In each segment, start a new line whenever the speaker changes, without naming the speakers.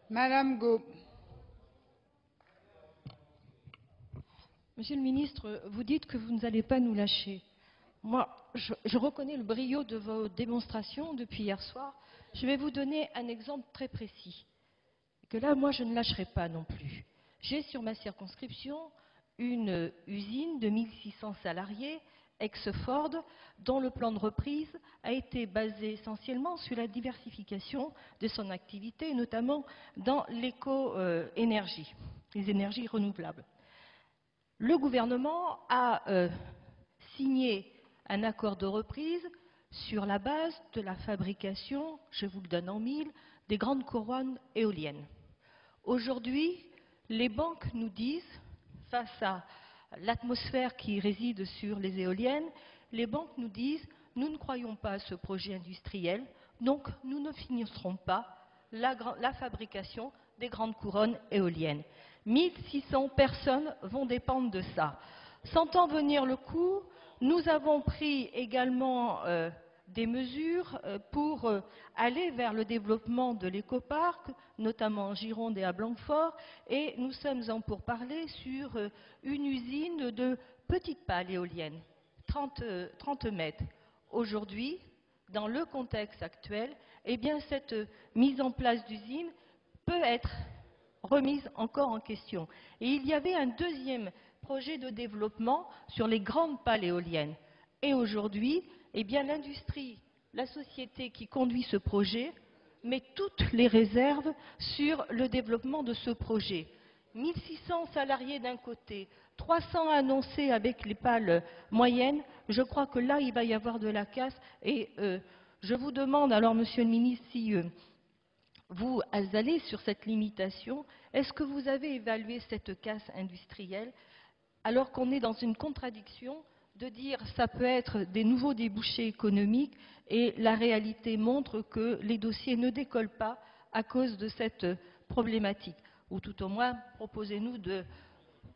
Madame Go.
Monsieur le ministre, vous dites que vous n'allez pas nous lâcher. Moi, je reconnais le brio de vos démonstrations depuis hier soir. Je vais vous donner un exemple très précis. Que là, moi, je ne lâcherai pas non plus. J'ai sur ma circonscription une usine de 1600 salariés, ex-Ford, dont le plan de reprise a été basé essentiellement sur la diversification de son activité, notamment dans l'éco-énergie, les énergies renouvelables. Le gouvernement a signé un accord de reprise sur la base de la fabrication, je vous le donne en mille, des grandes couronnes éoliennes. Aujourd'hui, les banques nous disent, face à l'atmosphère qui réside sur les éoliennes, les banques nous disent « nous ne croyons pas à ce projet industriel, donc nous ne financerons pas la fabrication des grandes couronnes éoliennes ». 1600 personnes vont dépendre de ça. Sentant venir le coup, nous avons pris également des mesures pour aller vers le développement de l'écoparc, notamment en Gironde et à Blanquefort, et nous sommes en pourparlers sur une usine de petites pales éoliennes, 30 mètres. Aujourd'hui, dans le contexte actuel, eh bien, cette mise en place d'usine peut être remise encore en question. Et il y avait un deuxième projet de développement sur les grandes pales éoliennes. Et aujourd'hui, eh bien, l'industrie, la société qui conduit ce projet, met toutes les réserves sur le développement de ce projet. 1600 salariés d'un côté, 300 annoncés avec les pales moyennes, je crois que là, il va y avoir de la casse. Et je vous demande, alors, Monsieur le ministre, si vous allez sur cette limitation, est-ce que vous avez évalué cette casse industrielle alors qu'on est dans une contradiction de dire ça peut être des nouveaux débouchés économiques et la réalité montre que les dossiers ne décollent pas à cause de cette problématique. Ou tout au moins, proposez-nous de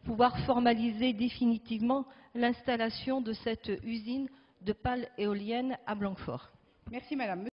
pouvoir formaliser définitivement l'installation de cette usine de pales éoliennes à Blanquefort.
Merci, madame.